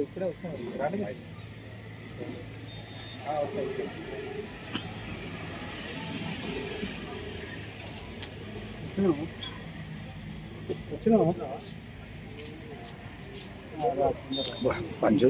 ఇప్పుడే వచ్చాను రాండి వచ్చినా పంచు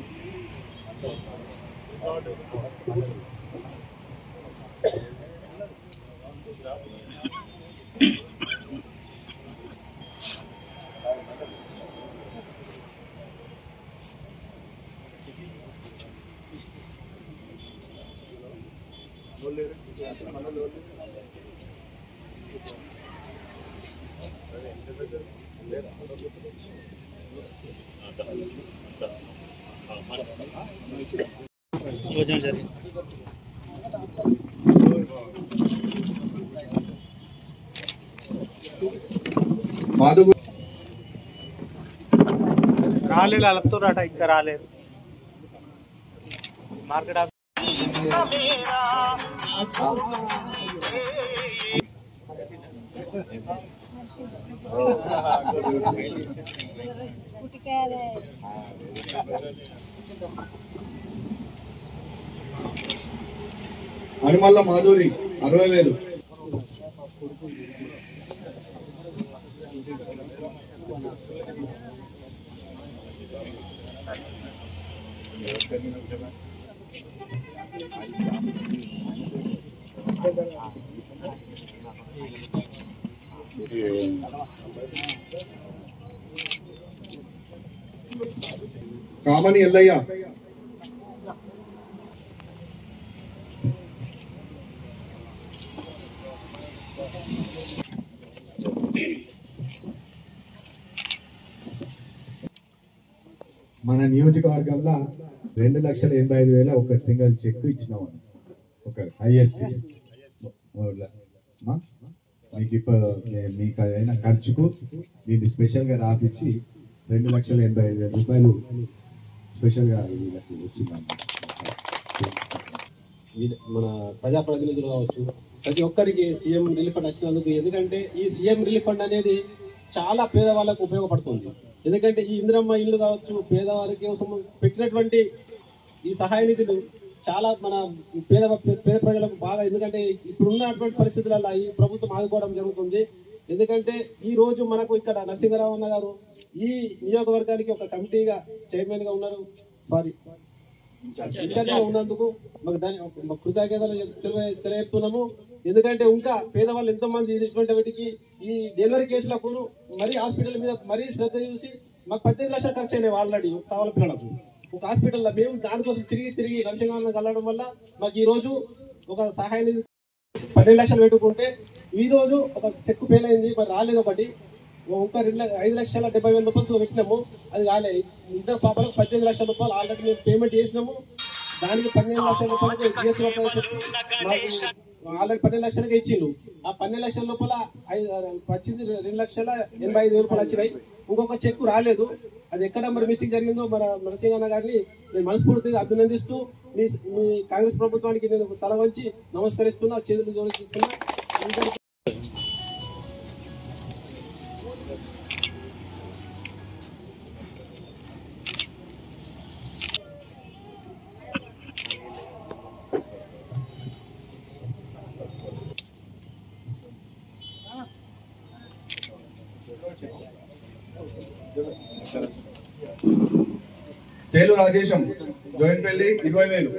రాలేదు అలపుతారట ఇంకా రాలేదు మార్కెట్ అనుమల్ల మాధురి 60,000. కామని ఎల్లయ్య మన నియోజకవర్గంలో 2,85,000 ఒక సింగిల్ చెక్ ఇచ్చినాం. ఒక హైయెస్ట్ మీకు ఇప్పుడు మీకు అయిన ఖర్చుకు దీన్ని స్పెషల్గా రాపిచ్చి 2,85,000 రూపాయలు స్పెషల్గా వీళ్ళకి వచ్చిందన్న. మన ప్రజాప్రతినిధులు కావచ్చు, ప్రతి ఒక్కరికి సీఎం రిలీఫ్ ఫండ్ వచ్చినందుకు. ఎందుకంటే ఈ సీఎం రిలీఫ్ ఫండ్ అనేది చాలా పేదవాళ్ళకు ఉపయోగపడుతుంది. ఎందుకంటే ఈ ఇందిరమ్మ ఇల్లు కావచ్చు, పేదవారికి కోసం పెట్టినటువంటి ఈ సహాయ నిధులు చాలా మన పేద ప్రజలకు బాగా, ఎందుకంటే ఇప్పుడున్నటువంటి పరిస్థితులలో ఈ ప్రభుత్వం ఆదుకోవడం జరుగుతుంది. ఎందుకంటే ఈ రోజు మనకు ఇక్కడ నరసింహరావు అన్న గారు ఈ నియోజకవర్గానికి ఒక కమిటీగా చైర్మన్ గా ఉన్నారు, ఇన్ఛార్జిగా ఉన్నందుకు మాకు కృతజ్ఞతలు తెలియజేస్తున్నాము. ఎందుకంటే ఇంకా పేదవాళ్ళు ఎంతో మంది ఇటువంటి వాటికి ఈ డెలివరీ కేసులకు మరీ హాస్పిటల్ మీద మరీ శ్రద్ధ చూసి మాకు 18 లక్షలు ఖర్చు అయినాయి ఆల్రెడీ కావాలి పిల్లలకు ఒక హాస్పిటల్లో. మేము దానికోసం తిరిగి నరసింహాలను కలవడం వల్ల మాకు ఈ రోజు ఒక సహాయ నిధి 12 లక్షలు పెట్టుకుంటే ఈ రోజు ఒక చెక్కు ఫెయిల్ అయింది, మరి రాలేదు. ఒకటి ఇంకా 5,70,000 రూపాయలు పెట్టినాము, అది కాలేదు. ఇద్దరు పాపలకు 18 లక్షల రూపాయలు ఆల్రెడీ మేము పేమెంట్ చేసినాము. దానికి 12 లక్షల రూపాయలు ఆల్రెడీ 12 లక్షలకే ఇచ్చిండు. ఆ 12 లక్షల లోపల వచ్చింది 2,85,000 రూపాయలు వచ్చినాయి. ఇంకొక చెక్కు రాలేదు. అది ఎక్కడ మరి మిస్టేక్ జరిగిందో మన నరసింహన్న గారిని నేను మనస్ఫూర్తిగా అభినందిస్తూ మీ కాంగ్రెస్ ప్రభుత్వానికి నేను తల వంచి నమస్కరిస్తున్నా, చేతులు జోడిస్తున్నా. తేలు రాజేశం జోయిన్పల్లి 20,000.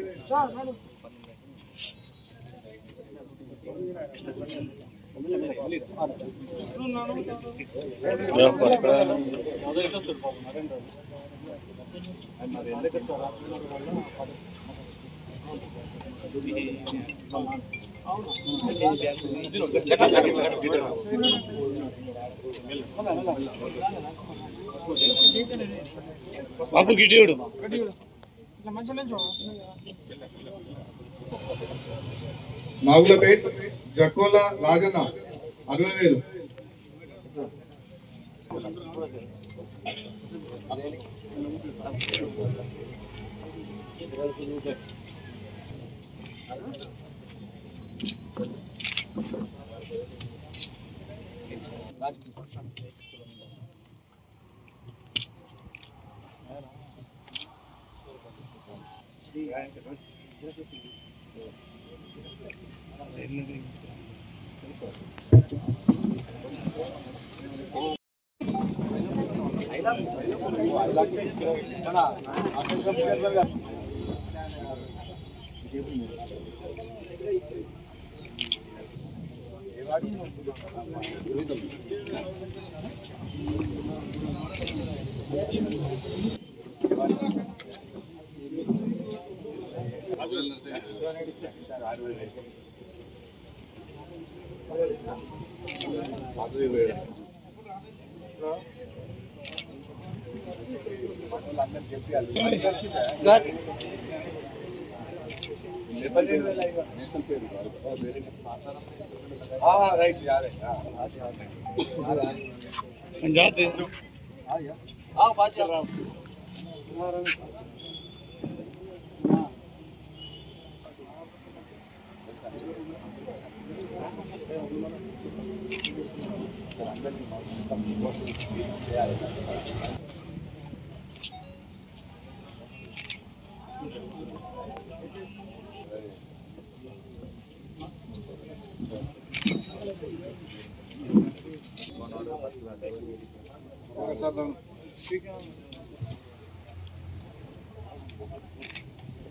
బాబు గిట్టిడు నాగులపేట్ జక్కోల రాజన్న 60,000.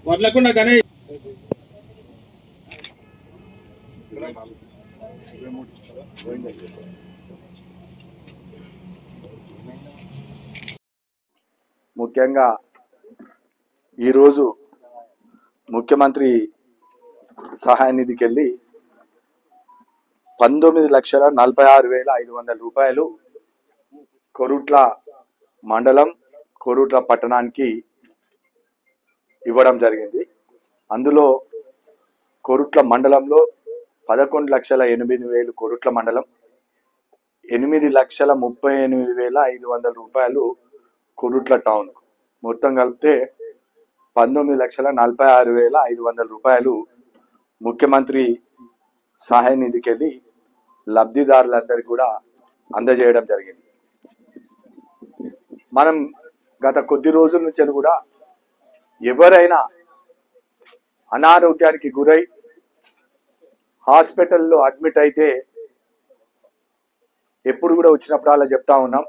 వర్లకుండా గణేష్ ముఖ్యంగా ఈరోజు ముఖ్యమంత్రి సహాయ నిధికి వెళ్ళి 19,46,500 రూపాయలు కొరుట్ల మండలం కొరుట్ల పట్టణానికి ఇవ్వడం జరిగింది. అందులో కొరుట్ల మండలంలో 11,08,000 కొరుట్ల మండలం, 8,38,500 రూపాయలు కొరుట్ల టౌన్, మొత్తం కలిపితే 19,46,500 రూపాయలు ముఖ్యమంత్రి సహాయ నిధికి వెళ్ళి లబ్ధిదారులందరికీ కూడా అందజేయడం జరిగింది. మనం గత కొద్ది రోజుల నుంచి కూడా ఎవరైనా అనారోగ్యానికి గురై హాస్పిటల్లో అడ్మిట్ అయితే ఎప్పుడు కూడా వచ్చినప్పుడు అలా చెప్తా ఉన్నాం,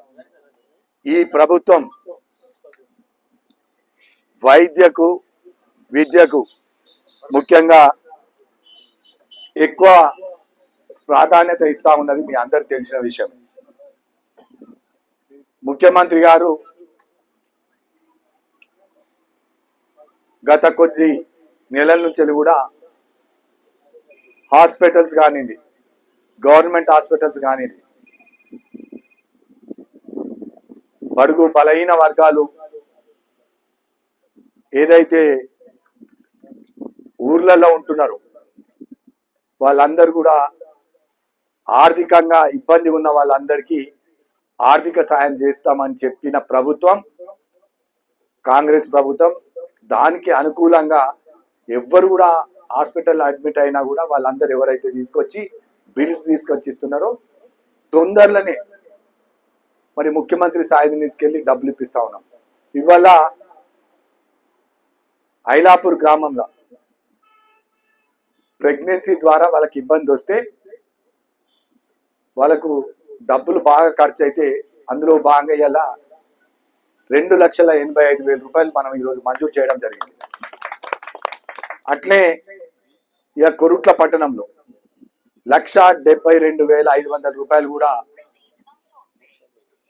ఈ ప్రభుత్వం వైద్యకు విద్యకు ముఖ్యంగా ఎక్కువ ప్రాధాన్యత ఇస్తా ఉన్నది మీ అందరికి తెలిసిన విషయం. ముఖ్యమంత్రి గారు గత కొద్ది నెలల నుంచి కూడా హాస్పిటల్స్ కానివ్వండి, గవర్నమెంట్ హాస్పిటల్స్ కానివ్వండి, బడుగు బలహీన వర్గాలు ఏదైతే ఊర్లలో ఉంటున్నారో వాళ్ళందరూ కూడా ఆర్థికంగా ఇబ్బంది ఉన్న వాళ్ళందరికీ ఆర్థిక సాయం చేస్తామని చెప్పిన ప్రభుత్వం కాంగ్రెస్ ప్రభుత్వం. దానికి అనుకూలంగా ఎవ్వరు కూడా హాస్పిటల్ అడ్మిట్ అయినా కూడా వాళ్ళందరూ ఎవరైతే తీసుకొచ్చి బిల్స్ తీసుకొచ్చి ఇస్తున్నారో తొందరలోనే మరి ముఖ్యమంత్రి సాయ నిధికి వెళ్ళి డబ్బులు ఇప్పిస్తా ఉన్నాం. ఇవాళ ఐలాపూర్ గ్రామంలో ప్రెగ్నెన్సీ ద్వారా వాళ్ళకి ఇబ్బంది వస్తే వాళ్ళకు డబ్బులు బాగా ఖర్చు అయితే అందులో భాగంగా ఇలా 2,85,000 రూపాయలు మనం ఈరోజు మంజూరు చేయడం జరిగింది. అట్లే ఇక కొరుట్ల పట్టణంలో 1,72,500 రూపాయలు కూడా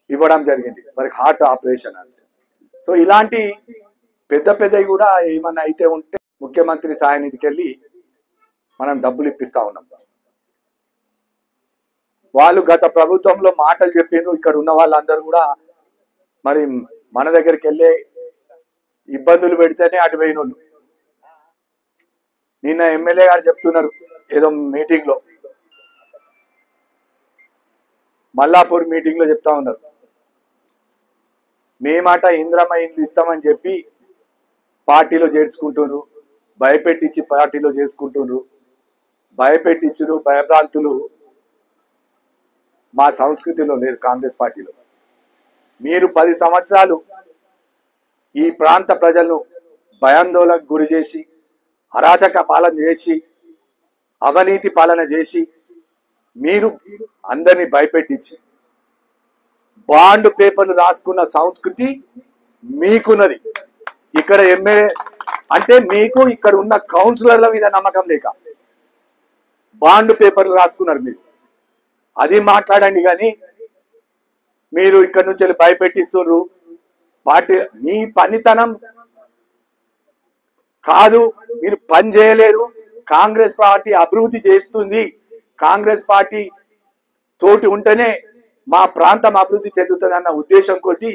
ఇవ్వడం జరిగింది వారికి హార్ట్ ఆపరేషన్ అంటే. సో ఇలాంటి పెద్ద పెద్దవి కూడా ఏమన్నా అయితే ఉంటే ముఖ్యమంత్రి సహాయ నిధికి వెళ్ళి మనం డబ్బులు ఇప్పిస్తా ఉన్నాం. వాళ్ళు గత ప్రభుత్వంలో మాటలు చెప్పిండ్రు, ఇక్కడ ఉన్న వాళ్ళందరూ కూడా మరి మన దగ్గరికి వెళ్ళే ఇబ్బందులు పెడితేనే అటు పోయిన వాళ్ళు. నిన్న ఎమ్మెల్యే గారు చెప్తున్నారు ఏదో మీటింగ్ లో, మల్లాపూర్ మీటింగ్ లో చెప్తా ఉన్నారు, మేమాట ఇంద్రమ్మ ఇండ్లు ఇస్తామని చెప్పి పార్టీలో చేర్చుకుంటున్నారు, భయపెట్టించి పార్టీలో చేసుకుంటున్నారు, భయపెట్టించుడు భయభ్రాంతులు మా సంస్కృతిలో లేదు. కాంగ్రెస్ పార్టీలో మీరు 10 సంవత్సరాలు ఈ ప్రాంత ప్రజలను భయాందోళనకు గురి చేసి అరాచక పాలన చేసి అవినీతి పాలన చేసి మీరు అందరినీ భయపెట్టించి బాండ్ పేపర్లు రాసుకున్న సంస్కృతి మీకున్నది. ఇక్కడ ఎమ్మెల్యే అంటే మీకు ఇక్కడ ఉన్న కౌన్సిలర్ల మీద నమ్మకం లేక బాండ్ పేపర్లు రాసుకున్నారు మీరు. అది మాట్లాడండి. కానీ మీరు ఇక్కడ నుంచి భయపెట్టిస్తున్నారు. పార్టీ మీ పనితనం కాదు, మీరు పని చేయలేరు. కాంగ్రెస్ పార్టీ అభివృద్ధి చేస్తుంది. కాంగ్రెస్ పార్టీ తోటి ఉంటేనే మా ప్రాంతం అభివృద్ధి చెందుతుంది అన్న ఉద్దేశం కొద్దీ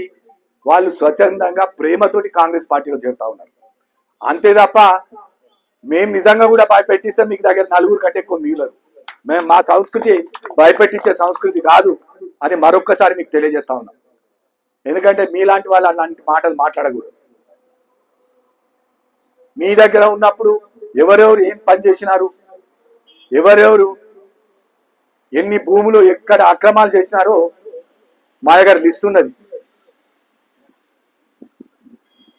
వాళ్ళు స్వచ్ఛందంగా ప్రేమతోటి కాంగ్రెస్ పార్టీలో చేరుతా ఉన్నారు. అంతే తప్ప మేము నిజంగా కూడా భయపెట్టిస్తే మీకు దగ్గర 4 కంటే ఎక్కువ మిగిలరు. మేము మా సంస్కృతి భయపెట్టించే సంస్కృతి కాదు అని మరొక్కసారి మీకు తెలియజేస్తా ఉన్నాం. ఎందుకంటే మీలాంటి వాళ్ళు అలాంటి మాటలు మాట్లాడకూడదు. మీ దగ్గర ఉన్నప్పుడు ఎవరెవరు ఏం పని చేసినారు, ఎవరెవరు ఎన్ని భూములు ఎక్కడ అక్రమాలు చేసినారో మా దగ్గర లిస్ట్ ఉన్నది.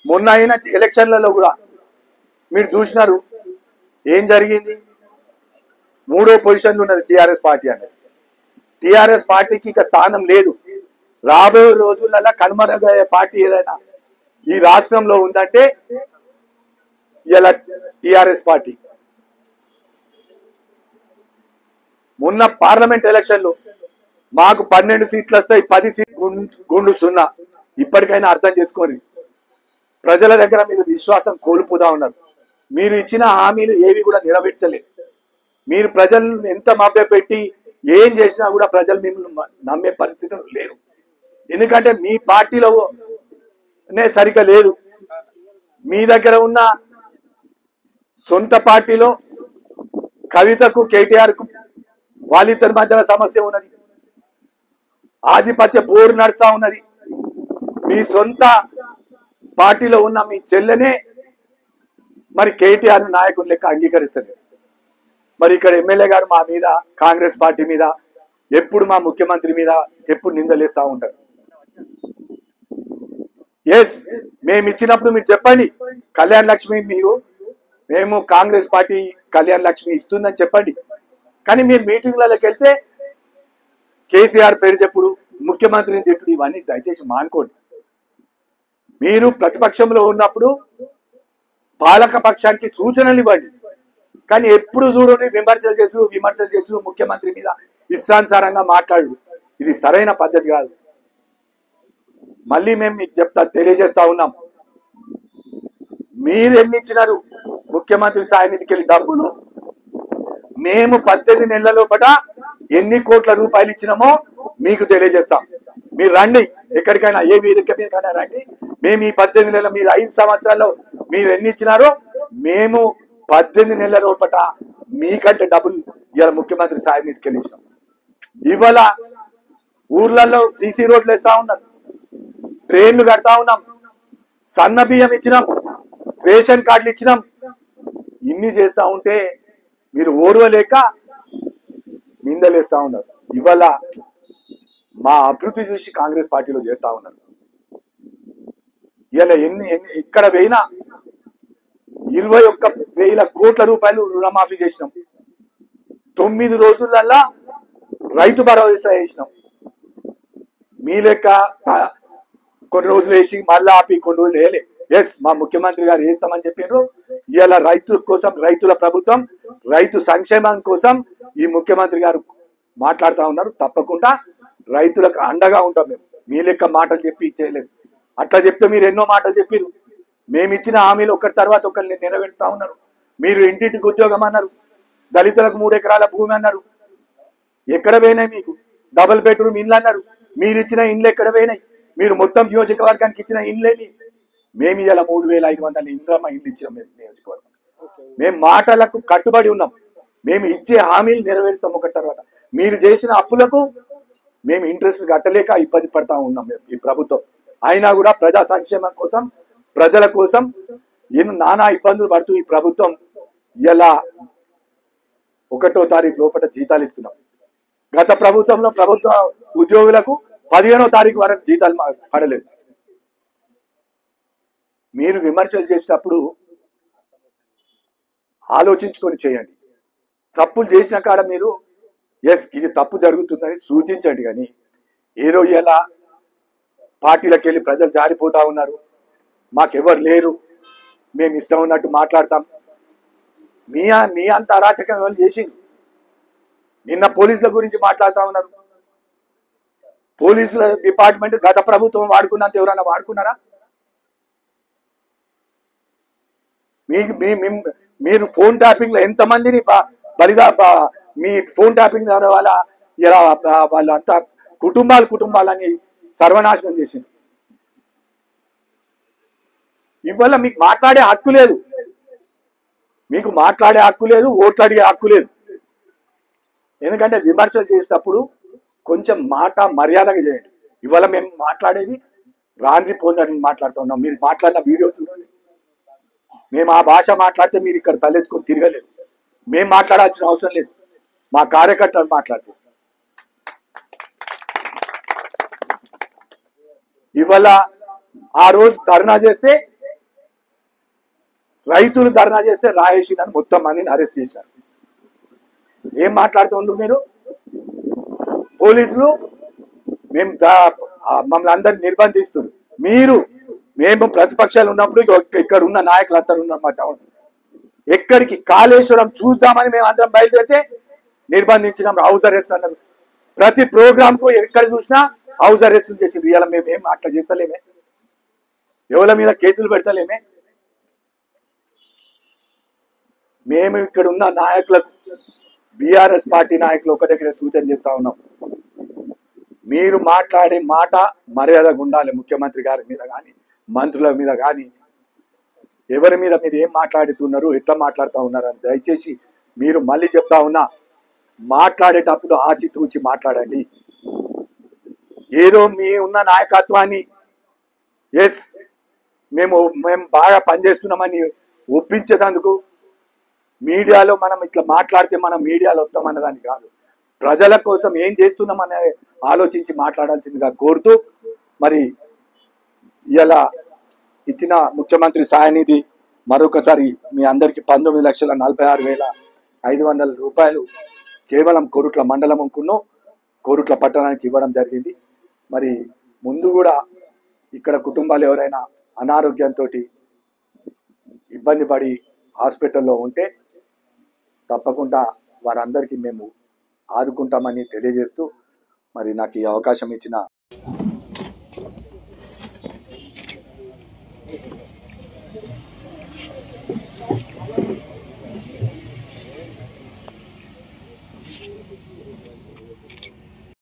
మొన్న అయిన ఎలక్షన్లలో కూడా మీరు చూసినారు ఏం జరిగింది. 3వ పొజిషన్లో ఉన్నది టీఆర్ఎస్ పార్టీ అనేది. టీఆర్ఎస్ పార్టీకి ఇక స్థానం లేదు. రాబోయే రోజులలో కనుమరుగయ్యే పార్టీ ఏదైనా ఈ రాష్ట్రంలో ఉందంటే ఇలా టీఆర్ఎస్ పార్టీ. మొన్న పార్లమెంట్ ఎలక్షన్లు మాకు 12 సీట్లు వస్తాయి, 10 సీట్లు గుండు 0. ఇప్పటికైనా అర్థం చేసుకోండి. ప్రజల దగ్గర మీరు విశ్వాసం కోల్పోతా ఉన్నారు. మీరు ఇచ్చిన హామీలు ఏవి కూడా నెరవేర్చలేదు. మీరు ప్రజలను ఎంత మభ్యపెట్టి ఏం చేసినా కూడా ప్రజలు మిమ్మల్ని నమ్మే పరిస్థితులు లేరు. ఎందుకంటే మీ పార్టీలోనే సరిగ్గా లేదు. మీ దగ్గర ఉన్న సొంత పార్టీలో కవితకు కేటీఆర్కు వాళ్ళిద్దరి మధ్యన సమస్య ఉన్నది. ఆధిపత్య పోరు నడుస్తా ఉన్నది. మీ సొంత పార్టీలో ఉన్న మీ చెల్లెనే మరి కేటీఆర్ నాయకుని లెక్క అంగీకరిస్తలేదు. మరి ఇక్కడ ఎమ్మెల్యే గారు మా మీద, కాంగ్రెస్ పార్టీ మీద ఎప్పుడు మా ముఖ్యమంత్రి మీద ఎప్పుడు నిందలేస్తా ఉంటారు. ఎస్, మేము ఇచ్చినప్పుడు మీరు చెప్పండి కళ్యాణ్ లక్ష్మి మేము కాంగ్రెస్ పార్టీ కళ్యాణ్ లక్ష్మి ఇస్తుందని చెప్పండి. కానీ మీరు మీటింగ్లలోకి వెళ్తే కేసీఆర్ పేరు చెప్పుడు, ముఖ్యమంత్రిని తిట్టుడు, ఇవన్నీ దయచేసి మానుకోండి. మీరు ప్రతిపక్షంలో ఉన్నప్పుడు పాలక పక్షానికి సూచనలు ఇవ్వండి. కానీ ఎప్పుడు చూడండి విమర్శలు చేస్తూ ముఖ్యమంత్రి మీద ఇష్టానుసారంగా మాట్లాడు. ఇది సరైన పద్ధతి కాదు. మళ్ళీ మేము మీకు తెలియజేస్తా ఉన్నాం. మీరు ఎన్ని ఇచ్చినారు ముఖ్యమంత్రి సాయం నిధికి వెళ్ళి డబ్బులు, మేము 18 నెలల లోపల ఎన్ని కోట్ల రూపాయలు ఇచ్చినామో మీకు తెలియజేస్తాం. మీరు రండి, ఎక్కడికైనా ఏ వేదిక మీదకైనా రండి. మేము ఈ 18 నెలల మీరు 5 సంవత్సరాల్లో మీరు ఎన్ని ఇచ్చినారో మేము 18 నెలల లోపల మీకంటే డబ్బులు ఇవాళ ముఖ్యమంత్రి సాయం నిధికి వెళ్ళి ఇచ్చినాం. ఇవాళ ఊర్లలో సీసీ రోడ్లు వేస్తా ఉన్నారు, ట్రైన్లు కడతా ఉన్నాం, సన్న బియ్యం ఇచ్చినాం, రేషన్ కార్డులు ఇచ్చినాం. ఇన్ని చేస్తా ఉంటే మీరు ఓర్వలేక నిందలేస్తా ఉన్నారు. ఇవాళ మా అభివృద్ధి చూసి కాంగ్రెస్ పార్టీలో చేరుతా ఉన్నారు. ఇలా ఇక్కడ పోయినా 21,000 కోట్ల రూపాయలు రుణమాఫీ చేసినాం. 9 రోజులల్లా రైతు భరోసా చేసినాం. మీ లెక్క కొన్ని రోజులు వేసి మళ్ళీ ఆపి కొన్ని రోజులు వేయలే. ఎస్, మా ముఖ్యమంత్రి గారు వేస్తామని చెప్పారు. ఇవాళ రైతుల కోసం, రైతుల ప్రభుత్వం, రైతు సంక్షేమం కోసం ఈ ముఖ్యమంత్రి గారు మాట్లాడుతూ ఉన్నారు. తప్పకుండా రైతులకు అండగా ఉంటాం. మీ లెక్క మాటలు చెప్పి చేయలేదు. అట్లా చెప్తే మీరు ఎన్నో మాటలు చెప్పారు. మేము ఇచ్చిన హామీలు ఒకటి తర్వాత ఒకరిని నెరవేరుస్తా ఉన్నారు. మీరు ఇంటింటికి ఉద్యోగం అన్నారు, దళితులకు 3 ఎకరాల భూమి అన్నారు. ఎక్కడ పోయినాయి మీకు డబుల్ బెడ్రూమ్ ఇండ్లు అన్నారు. మీరు ఇచ్చిన ఇండ్లు ఎక్కడ పోయినాయి? మీరు మొత్తం నియోజకవర్గానికి ఇచ్చిన ఇండ్లేని. మేము ఇలా 3,500 ఇంద్రమ్మ ఇండ్లు ఇచ్చినాం. మేము నియోజకవర్గం, మేము మాటలకు కట్టుబడి ఉన్నాం. మేము ఇచ్చే హామీలు నెరవేరుస్తాం ఒకటి తర్వాత. మీరు చేసిన అప్పులకు మేము ఇంట్రెస్ట్ కట్టలేక ఇబ్బంది పడతా ఉన్నాం. ఈ ప్రభుత్వం అయినా కూడా ప్రజా సంక్షేమం కోసం, ప్రజల కోసం నానా ఇబ్బందులు పడుతూ ఈ ప్రభుత్వం ఇలా 1వ తారీఖు లోపల జీతాలు ఇస్తున్నాం. గత ప్రభుత్వంలో ప్రభుత్వ ఉద్యోగులకు 15వ తారీఖు వరకు జీతాలు పడలేదు. మీరు విమర్శలు చేసినప్పుడు ఆలోచించుకొని చేయండి. తప్పులు చేసిన కాడ మీరు ఇది తప్పు జరుగుతుందని సూచించండి. కానీ ఏదో ఇలా పార్టీలకు వెళ్ళి ప్రజలు జారిపోతా ఉన్నారు, మాకెవరు లేరు, మేము ఇష్టం ఉన్నట్టు మాట్లాడతాం. మీ అంత అరాచకం ఎవరు చేసి నిన్న పోలీసుల గురించి మాట్లాడుతూ ఉన్నారు. పోలీసుల డిపార్ట్మెంట్ గత ప్రభుత్వం వాడుకున్నంత ఎవరైనా వాడుకున్నారా? మీరు ఫోన్ ట్యాపింగ్ లో ఎంతమందిని మీ ఫోన్ ట్యాపింగ్ వల్ల ఇలా వాళ్ళంతా కుటుంబాలని సర్వనాశనం చేసింది. ఇవల్ల మీకు మాట్లాడే హక్కు లేదు, ఓట్లు అడిగే హక్కు లేదు. ఎందుకంటే విమర్శలు చేసినప్పుడు కొంచెం మాట మర్యాదగా చేయండి. ఇవాళ మేము మాట్లాడేది రాండ్రి పోండి మాట్లాడుతున్నాం. మీరు మాట్లాడిన వీడియో చూడండి. మేము ఆ భాష మాట్లాడితే మీరు ఇక్కడ తలెత్తుకొని తిరగలేదు. మేము మాట్లాడాల్సిన అవసరం లేదు, మా కార్యకర్తలు మాట్లాడితే. ఇవాళ ఆ రోజు ధర్నా చేస్తే, రైతులు ధర్నా చేస్తే రాయేషిని మొత్తం మందిని అరెస్ట్ చేశారు. ఏం మాట్లాడుతుండ్రు మీరు? పోలీసులు మమ్మల్ని అందరినీ నిర్బంధిస్తున్నారు. మేము ప్రతిపక్షాలు ఉన్నప్పుడు ఇక్కడ ఉన్న నాయకులు అందరూ ఉన్నమాట. ఎక్కడికి కాళేశ్వరం చూద్దామని మేము అందరం బయలుదేరితే నిర్బంధించినాం, హౌస్ అరెస్ట్ అన్నారు. ప్రతి ప్రోగ్రామ్ కు ఎక్కడ చూసినా హౌస్ అరెస్టులు చేసింది. ఇవాళ మేమేం అట్లా చేస్తలేమే, ఎవరి మీద కేసులు పెడతలేమే. మేము ఇక్కడ ఉన్న నాయకులకు, బీఆర్ఎస్ పార్టీ నాయకులు ఒక దగ్గర సూచన చేస్తా ఉన్నాం. మీరు మాట్లాడే మాట మర్యాదగా ఉండాలి. ముఖ్యమంత్రి గారి మీద కానీ, మంత్రుల మీద కానీ, ఎవరి మీద మీరు ఏం మాట్లాడుతున్నారు, ఎట్లా మాట్లాడుతూ ఉన్నారు అని దయచేసి మీరు మళ్ళీ చెప్తా ఉన్నా, మాట్లాడేటప్పుడు ఆచితూచి మాట్లాడండి. ఏదో మీ ఉన్న నాయకత్వాన్ని మేము బాగా పనిచేస్తున్నామని ఒప్పించేందుకు మీడియాలో మనం ఇట్లా మాట్లాడితే మనం మీడియాలో వస్తామన్నదాన్ని కాదు, ప్రజల కోసం ఏం చేస్తున్నామని ఆలోచించి మాట్లాడాల్సిందిగా కోరుతూ, మరి ఇలా ఇచ్చిన ముఖ్యమంత్రి సహాయనిధి మరొకసారి మీ అందరికీ 19,46,500 రూపాయలు కేవలం కోరుట్ల మండలంకును కోరుట్ల పట్టణానికి ఇవ్వడం జరిగింది. మరి ముందు కూడా ఇక్కడ కుటుంబాలు ఎవరైనా అనారోగ్యంతో ఇబ్బంది పడి హాస్పిటల్లో ఉంటే తప్పకుండా వారందరికీ మేము ఆదుకుంటామని తెలియజేస్తూ, మరి నాకు ఈ అవకాశం ఇచ్చిన